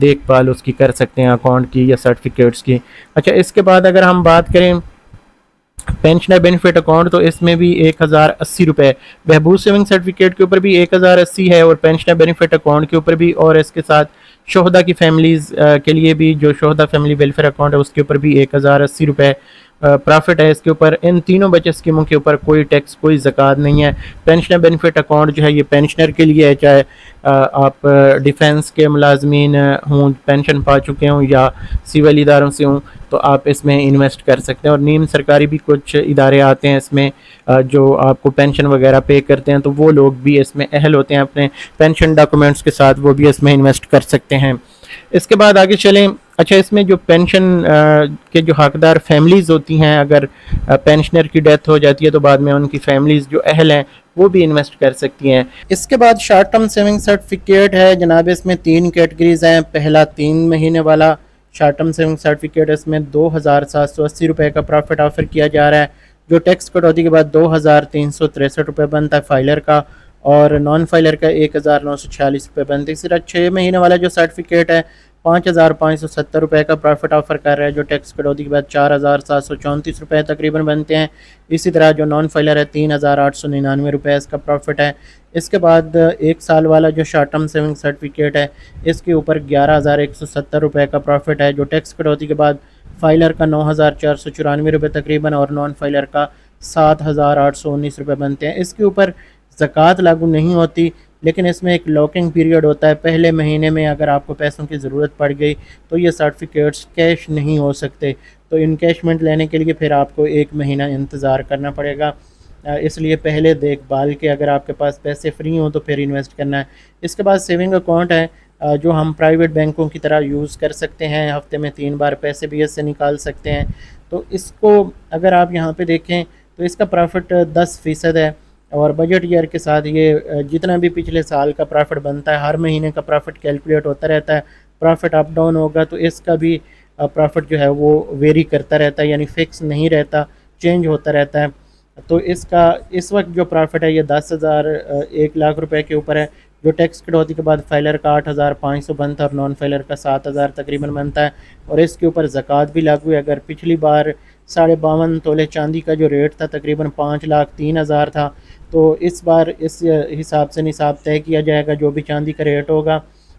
دیکھ بھال اس کی کر سکتے ہیں اکاؤنٹ کی یا سرٹیفکیٹس کی۔ اچھا، اس کے بعد اگر ہم بات کریں پینشنر بینیفٹ اکاؤنٹ، تو اس میں بھی 1080 روپے بہبود سیونگ سرٹیفکیٹ کے اوپر بھی 1080 ہے، اور پینشنر بینیفٹ اکاؤنٹ کے اوپر بھی، اور اس کے ساتھ شہدا کی فیملیز کے لیے بھی جو شہدا فیملی ویلفیئر اکاؤنٹ ہے اس کے اوپر بھی 1080 روپے پرافٹ ہے اس کے اوپر۔ ان تینوں بچت اسکیموں کے اوپر کوئی ٹیکس، کوئی زکوٰۃ نہیں ہے۔ پینشنر بینیفٹ اکاؤنٹ جو ہے یہ پینشنر کے لیے ہے، چاہے آپ ڈیفنس کے ملازمین ہوں، پینشن پا چکے ہوں، یا سول اداروں سے ہوں، تو آپ اس میں انویسٹ کر سکتے ہیں۔ اور نیم سرکاری بھی کچھ ادارے آتے ہیں اس میں جو آپ کو پینشن وغیرہ پے کرتے ہیں، تو وہ لوگ بھی اس میں اہل ہوتے ہیں، اپنے پینشن ڈاکومنٹس کے ساتھ وہ بھی اس میں انویسٹ کر سکتے ہیں۔ اس کے بعد آگے چلیں۔ اچھا، اس میں جو پینشن کے جو حقدار فیملیز ہوتی ہیں، اگر پینشنر کی ڈیتھ ہو جاتی ہے تو بعد میں ان کی فیملیز جو اہل ہیں وہ بھی انویسٹ کر سکتی ہیں۔ اس کے بعد شارٹ ٹرم سیونگ سرٹیفکیٹ ہے جناب، اس میں 3 کیٹیگریز ہیں۔ پہلا 3 مہینے والا شارٹ ٹرم سیونگ سرٹیفکیٹ، اس میں 2780 روپے کا پروفٹ آفر کیا جا رہا ہے، جو ٹیکس کٹوتی کے بعد 2363 روپے بنتا ہے فائلر کا، اور نان فائلر کا 1946 روپے بنتے ہیں۔ اسی طرح 6 مہینے والا جو سرٹیفکیٹ ہے 5570 روپے کا پروفٹ آفر کر رہا ہے، جو ٹیکس کٹوتی کے بعد 4734 روپے تقریباً بنتے ہیں۔ اسی طرح جو نان فائلر ہے 3899 روپے اس کا پروفٹ ہے۔ اس کے بعد 1 سال والا جو شارٹ ٹرم سیونگ سرٹیفکیٹ ہے اس کے اوپر 11170 روپے کا پروفٹ ہے، جو ٹیکس کٹوتی کے بعد فائلر کا 9494 روپے تقریباً، اور نان فائلر کا 7819 روپے بنتے ہیں۔ اس کے اوپر زکوٰۃ لاگو نہیں ہوتی، لیکن اس میں ایک لاکنگ پیریڈ ہوتا ہے۔ پہلے مہینے میں اگر آپ کو پیسوں کی ضرورت پڑ گئی تو یہ سرٹیفکیٹس کیش نہیں ہو سکتے، تو انکیشمنٹ لینے کے لیے پھر آپ کو 1 مہینہ انتظار کرنا پڑے گا، اس لیے پہلے دیکھ بھال کے اگر آپ کے پاس پیسے فری ہوں تو پھر انویسٹ کرنا ہے۔ اس کے بعد سیونگ اکاؤنٹ ہے جو ہم پرائیویٹ بینکوں کی طرح یوز کر سکتے ہیں، ہفتے میں 3 بار پیسے بھی اس سے نکال سکتے ہیں۔ تو اس کو اگر آپ یہاں پہ دیکھیں تو اس کا پروفٹ 10% ہے، اور بجٹ ایئر کے ساتھ یہ جتنا بھی پچھلے سال کا پروفٹ بنتا ہے ہر مہینے کا پروفٹ کیلکولیٹ ہوتا رہتا ہے۔ پروفٹ اپ ڈاؤن ہوگا تو اس کا بھی پروفٹ جو ہے وہ ویری کرتا رہتا ہے، یعنی فکس نہیں رہتا، چینج ہوتا رہتا ہے۔ تو اس کا اس وقت جو پروفٹ ہے یہ 1 لاکھ روپے کے اوپر ہے، جو ٹیکس کٹوتی کے بعد فائلر کا 8500 بنتا ہے اور نان فائلر کا 7000 تقریباً بنتا ہے، اور اس کے اوپر زکوٰۃ بھی لاگو ہے۔ اگر پچھلی بار 52.5 تولے چاندی کا جو ریٹ تھا تقریباً 5,03,000 تھا، تو اس بار اس حساب سے نصاب طے کیا جائے گا، جو بھی چاندی کا ریٹ ہوگا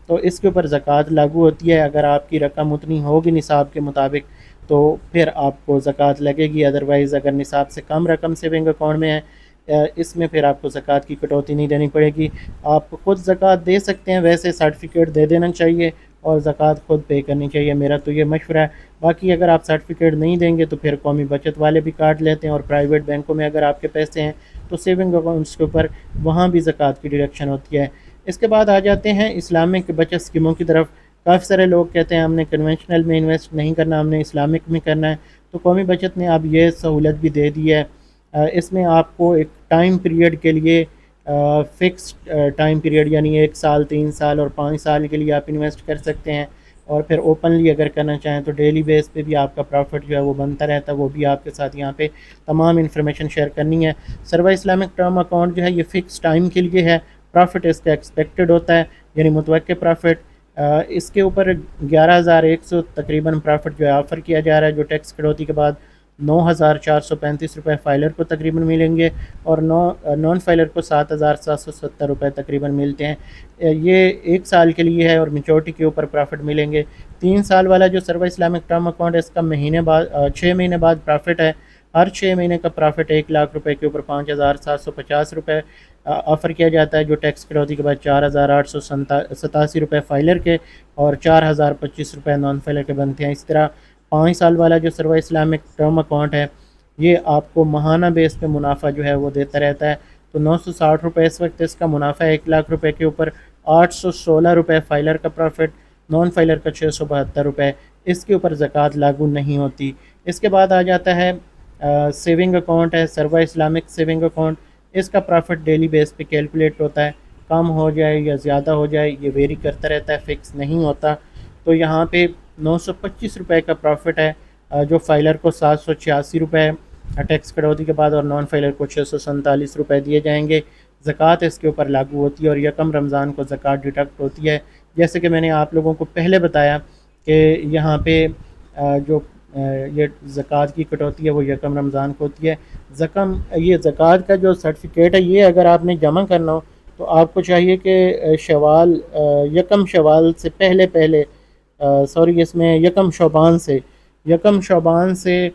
تو اس کے اوپر زکوٰۃ لاگو ہوتی ہے۔ اگر آپ کی رقم اتنی ہوگی نصاب کے مطابق تو پھر آپ کو زکوٰۃ لگے گی، ادروائز اگر نصاب سے کم رقم سیونگ اکاؤنٹ میں ہے اس میں پھر آپ کو زکوٰۃ کی کٹوتی نہیں دینی پڑے گی۔ آپ خود زکوٰۃ دے سکتے ہیں، ویسے سرٹیفکیٹ دے دینا چاہیے اور زکوٰۃ خود پے کرنی چاہیے، میرا تو یہ مشورہ ہے۔ باقی اگر آپ سرٹیفکیٹ نہیں دیں گے تو پھر قومی بچت والے بھی کاٹ لیتے ہیں، اور پرائیویٹ بینکوں میں اگر آپ کے پیسے ہیں تو سیونگ اکاؤنٹس کے اوپر وہاں بھی زکوٰۃ کی ڈیڈکشن ہوتی ہے۔ اس کے بعد آ جاتے ہیں اسلامک بچت اسکیموں کی طرف۔ کافی سارے لوگ کہتے ہیں ہم نے کنونشنل میں انویسٹ نہیں کرنا، ہم نے اسلامک میں کرنا ہے، تو قومی بچت نے اب یہ سہولت بھی دے دی ہے۔ اس میں آپ کو ایک ٹائم پیریڈ کے لیے فکس ٹائم پیریڈ، یعنی 1 سال، 3 سال اور 5 سال کے لیے آپ انویسٹ کر سکتے ہیں، اور پھر اوپنلی اگر کرنا چاہیں تو ڈیلی بیس پہ بھی آپ کا پروفٹ جو ہے وہ بنتا رہتا ہے، وہ بھی آپ کے ساتھ یہاں پہ تمام انفارمیشن شیئر کرنی ہے۔ سروا اسلامک ٹرم اکاؤنٹ جو ہے یہ فکس ٹائم کے لیے ہے، پروفٹ اس کا ایکسپیکٹڈ ہوتا ہے، یعنی متوقع پروفٹ۔ اس کے اوپر 11100 تقریباً پروفٹ جو ہے آفر کیا جا رہا ہے، جو ٹیکس کٹوتی کے بعد 9435 روپے فائلر کو تقریباً ملیں گے، اور نان فائلر کو 7770 روپے تقریباً ملتے ہیں۔ یہ 1 سال کے لیے ہے اور میچورٹی کے اوپر پروفٹ ملیں گے۔ 3 سال والا جو سروا اسلامک ٹرم اکاؤنٹ ہے اس کا 6 مہینے بعد پروفٹ ہے، ہر 6 مہینے کا پروفٹ 1 لاکھ روپے کے اوپر 5750 روپے آفر کیا جاتا ہے، جو ٹیکس کٹوتی کے بعد 4887 روپے فائلر کے اور 4025 روپے نان فائلر کے بنتے ہیں۔ اس طرح 5 سال والا جو سروا اسلامک ٹرم اکاؤنٹ ہے یہ آپ کو ماہانہ بیس پہ منافع جو ہے وہ دیتا رہتا ہے، تو 960 روپے اس وقت اس کا منافع ہے 1 لاکھ روپے کے اوپر، 816 روپے فائلر کا پروفٹ، نان فائلر کا 672 روپے، اس کے اوپر زکوٰۃ لاگو نہیں ہوتی۔ اس کے بعد آ جاتا ہے سیونگ اکاؤنٹ ہے، سروا اسلامک سیونگ اکاؤنٹ۔ اس کا پروفٹ ڈیلی بیس پہ کیلکولیٹ ہوتا ہے، کم ہو جائے یا زیادہ ہو جائے یہ ویری کرتا رہتا ہے، فکس نہیں ہوتا۔ تو یہاں پہ 925 روپے کا پروفٹ ہے، جو فائلر کو 786 روپے ٹیکس کٹوتی کے بعد اور نان فائلر کو 647 روپے دیے جائیں گے۔ زکوٰۃ اس کے اوپر لاگو ہوتی ہے اور یکم رمضان کو زکوٰۃ ڈیڈکٹ ہوتی ہے، جیسے کہ میں نے آپ لوگوں کو پہلے بتایا کہ یہاں پہ جو یہ زکوٰۃ کی کٹوتی ہے وہ یکم رمضان کو ہوتی ہے. یہ زکوٰۃ کا جو سرٹیفکیٹ ہے یہ اگر آپ نے جمع کرنا ہو تو آپ کو چاہیے کہ یکم شوال سے پہلے اس میں یکم شعبان سے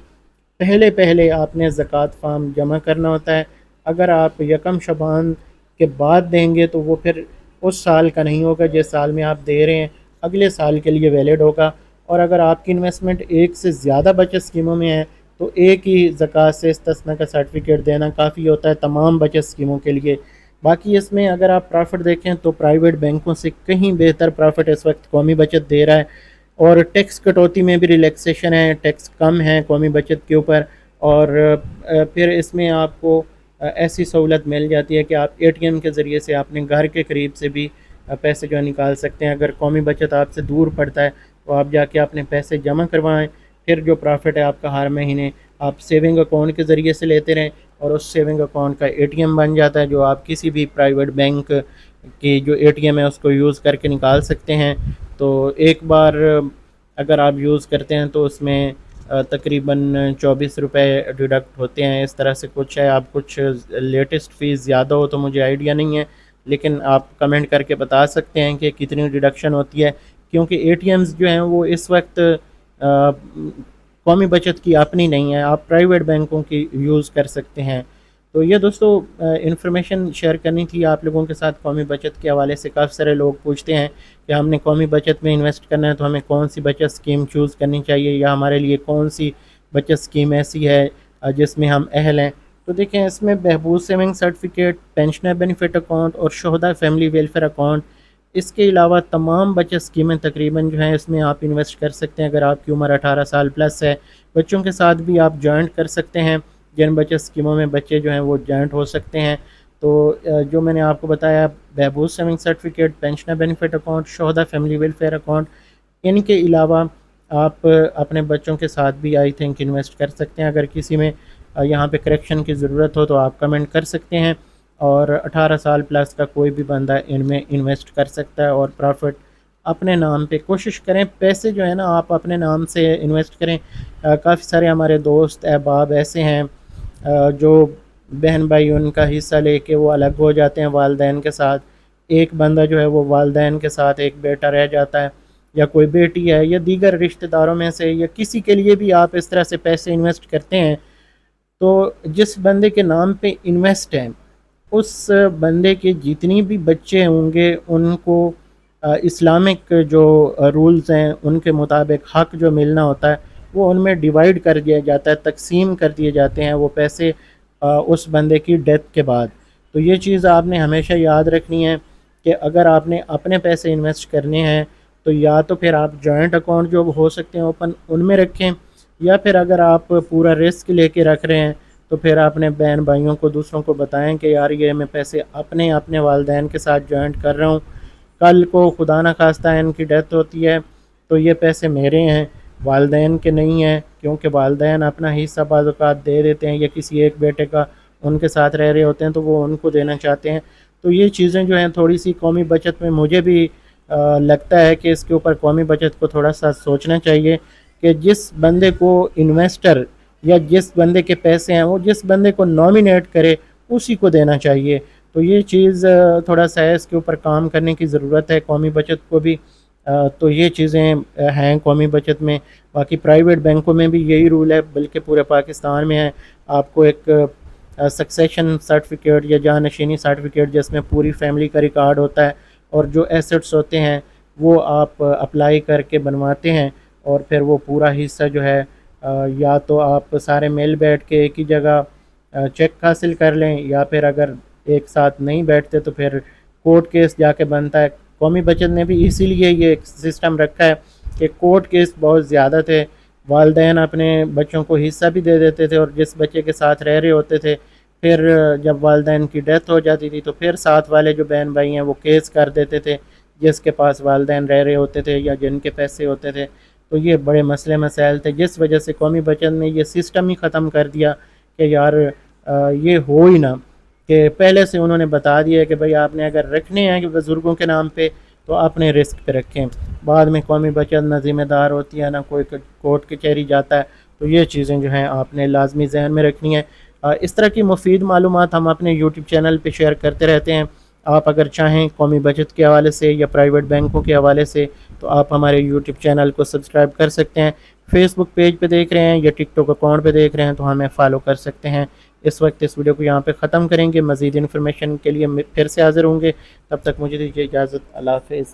پہلے آپ نے زکوٰۃ فارم جمع کرنا ہوتا ہے. اگر آپ یکم شعبان کے بعد دیں گے تو وہ پھر اس سال کا نہیں ہوگا جس سال میں آپ دے رہے ہیں، اگلے سال کے لیے ویلڈ ہوگا. اور اگر آپ کی انویسٹمنٹ ایک سے زیادہ بچت اسکیموں میں ہے تو ایک ہی زکوٰۃ سے استثناء کا سرٹیفکیٹ دینا کافی ہوتا ہے تمام بچت اسکیموں کے لیے. باقی اس میں اگر آپ پرافٹ دیکھیں تو پرائیویٹ بینکوں سے کہیں بہتر پرافٹ اس وقت قومی بچت دے رہا ہے، اور ٹیکس کٹوتی میں بھی ریلیکسیشن ہے، ٹیکس کم ہے قومی بچت کے اوپر. اور پھر اس میں آپ کو ایسی سہولت مل جاتی ہے کہ آپ اے ٹی ایم کے ذریعے سے اپنے گھر کے قریب سے بھی پیسے جو نکال سکتے ہیں. اگر قومی بچت آپ سے دور پڑتا ہے تو آپ جا کے اپنے پیسے جمع کروائیں، پھر جو پرافٹ ہے آپ کا ہر مہینے آپ سیونگ اکاؤنٹ کے ذریعے سے لیتے رہیں، اور اس سیونگ اکاؤنٹ کا اے ٹی ایم بن جاتا ہے جو آپ کسی بھی پرائیویٹ بینک کی جو اے ٹی ایم ہے اس کو یوز کر کے نکال سکتے ہیں. تو ایک بار اگر آپ یوز کرتے ہیں تو اس میں تقریباً 24 روپے ڈیڈکٹ ہوتے ہیں، اس طرح سے کچھ ہے. آپ کچھ لیٹسٹ فیس زیادہ ہو تو مجھے آئیڈیا نہیں ہے، لیکن آپ کمنٹ کر کے بتا سکتے ہیں کہ کتنی ڈیڈکشن ہوتی ہے، کیونکہ اے ٹی ایمز جو ہیں وہ اس وقت قومی بچت کی اپنی نہیں ہے، آپ پرائیویٹ بینکوں کی یوز کر سکتے ہیں. تو یہ دوستو انفارمیشن شیئر کرنی تھی آپ لوگوں کے ساتھ قومی بچت کے حوالے سے. کافی سارے لوگ پوچھتے ہیں کہ ہم نے قومی بچت میں انویسٹ کرنا ہے تو ہمیں کون سی بچت اسکیم چوز کرنی چاہیے، یا ہمارے لیے کون سی بچت اسکیم ایسی ہے جس میں ہم اہل ہیں. تو دیکھیں اس میں بہبود saving certificate, pensioner benefit account اور شہداء فیملی ویلفیئر اکاؤنٹ، اس کے علاوہ تمام بچت اسکیمیں تقریباً جو ہیں اس میں آپ انویسٹ کر سکتے ہیں. اگر آپ کی عمر 18 سال پلس ہے، بچوں کے ساتھ بھی آپ جوائنٹ کر سکتے ہیں، جن بچت اسکیموں میں بچے جو ہیں وہ جوائنٹ ہو سکتے ہیں. تو جو میں نے آپ کو بتایا بہبود saving certificate, pensioner benefit account, شہداء فیملی ویلفیئر اکاؤنٹ، ان کے علاوہ آپ اپنے بچوں کے ساتھ بھی آئی تھنک انویسٹ کر سکتے ہیں. اگر کسی میں یہاں پہ کریکشن کی ضرورت ہو تو آپ کمنٹ کر سکتے ہیں. اور 18 سال پلس کا کوئی بھی بندہ ان میں انویسٹ کر سکتا ہے، اور پرافٹ اپنے نام پہ کوشش کریں. پیسے جو ہے نا آپ اپنے نام سے انویسٹ کریں. کافی سارے ہمارے دوست احباب ایسے ہیں جو بہن بھائی ان کا حصہ لے کے وہ الگ ہو جاتے ہیں والدین کے ساتھ. ایک بندہ جو ہے وہ والدین کے ساتھ، ایک بیٹا رہ جاتا ہے یا کوئی بیٹی ہے، یا دیگر رشتہ داروں میں سے یا کسی کے لیے بھی آپ اس طرح سے پیسے انویسٹ کرتے ہیں تو جس بندے کے نام پہ انویسٹ ہے اس بندے کے جتنی بھی بچے ہوں گے ان کو اسلامک جو رولز ہیں ان کے مطابق حق جو ملنا ہوتا ہے وہ ان میں ڈیوائیڈ کر دیا جاتا ہے، تقسیم کر دیے جاتے ہیں وہ پیسے اس بندے کی ڈیتھ کے بعد. تو یہ چیز آپ نے ہمیشہ یاد رکھنی ہے کہ اگر آپ نے اپنے پیسے انویسٹ کرنے ہیں تو یا تو پھر آپ جوائنٹ اکاؤنٹ جو ہو سکتے ہیں اوپن ان میں رکھیں، یا پھر اگر آپ پورا رسک لے کے رکھ رہے ہیں تو پھر اپنے بہن بھائیوں کو دوسروں کو بتائیں کہ یار یہ میں پیسے اپنے والدین کے ساتھ جوائنٹ کر رہا ہوں، کل کو خدا نہ خواستہ ان کی ڈیتھ ہوتی ہے تو یہ پیسے میرے ہیں، والدین کے نہیں ہیں. کیونکہ والدین اپنا حصہ بعض اوقات دے دیتے ہیں، یا کسی ایک بیٹے کا ان کے ساتھ رہ رہے ہوتے ہیں تو وہ ان کو دینا چاہتے ہیں. تو یہ چیزیں جو ہیں تھوڑی سی قومی بچت میں مجھے بھی لگتا ہے کہ اس کے اوپر قومی بچت کو تھوڑا سا سوچنا چاہیے کہ جس بندے کو انویسٹر یا جس بندے کے پیسے ہیں وہ جس بندے کو نامینیٹ کرے اسی کو دینا چاہیے. تو یہ چیز تھوڑا سا ہے، اس کے اوپر کام کرنے کی ضرورت ہے قومی بچت کو بھی. تو یہ چیزیں ہیں قومی بچت میں. باقی پرائیویٹ بینکوں میں بھی یہی رول ہے، بلکہ پورے پاکستان میں ہے. آپ کو ایک سکسیشن سرٹیفکیٹ یا جانشینی سرٹیفکیٹ جس میں پوری فیملی کا ریکارڈ ہوتا ہے اور جو ایسٹس ہوتے ہیں وہ آپ اپلائی کر کے بنواتے ہیں، اور پھر وہ پورا حصہ جو ہے یا تو آپ سارے مل بیٹھ کے ایک ہی جگہ چیک حاصل کر لیں، یا پھر اگر ایک ساتھ نہیں بیٹھتے تو پھر کورٹ کیس جا کے بنتا ہے. قومی بچت نے بھی اسی لیے یہ ایک سسٹم رکھا ہے کہ کورٹ کیس بہت زیادہ تھے، والدین اپنے بچوں کو حصہ بھی دے دیتے تھے، اور جس بچے کے ساتھ رہ رہے ہوتے تھے پھر جب والدین کی ڈیتھ ہو جاتی تھی تو پھر ساتھ والے جو بہن بھائی ہیں وہ کیس کر دیتے تھے جس کے پاس والدین رہ رہے ہوتے تھے یا جن کے پیسے ہوتے تھے. تو یہ بڑے مسئلے مسائل تھے، جس وجہ سے قومی بچت نے یہ سسٹم ہی ختم کر دیا کہ یار یہ ہو ہی نہ، کہ پہلے سے انہوں نے بتا دیا کہ بھئی آپ نے اگر رکھنے ہیں کہ بزرگوں کے نام پہ تو اپنے رسک پہ رکھیں. بعد میں قومی بچت نہ ذمہ دار ہوتی ہے نہ کوئی کورٹ کچہری جاتا ہے. تو یہ چیزیں جو ہیں آپ نے لازمی ذہن میں رکھنی ہے. اس طرح کی مفید معلومات ہم اپنے یوٹیوب چینل پہ شیئر کرتے رہتے ہیں. آپ اگر چاہیں قومی بچت کے حوالے سے یا پرائیویٹ بینکوں کے حوالے سے تو آپ ہمارے یوٹیوب چینل کو سبسکرائب کر سکتے ہیں. فیس بک پیج پہ دیکھ رہے ہیں یا ٹک ٹاک اکاؤنٹ پہ دیکھ رہے ہیں تو ہمیں فالو کر سکتے ہیں. اس وقت اس ویڈیو کو یہاں پہ ختم کریں گے. مزید انفارمیشن کے لیے پھر سے حاضر ہوں گے. تب تک مجھے دیجیے اجازت. اللہ حافظ.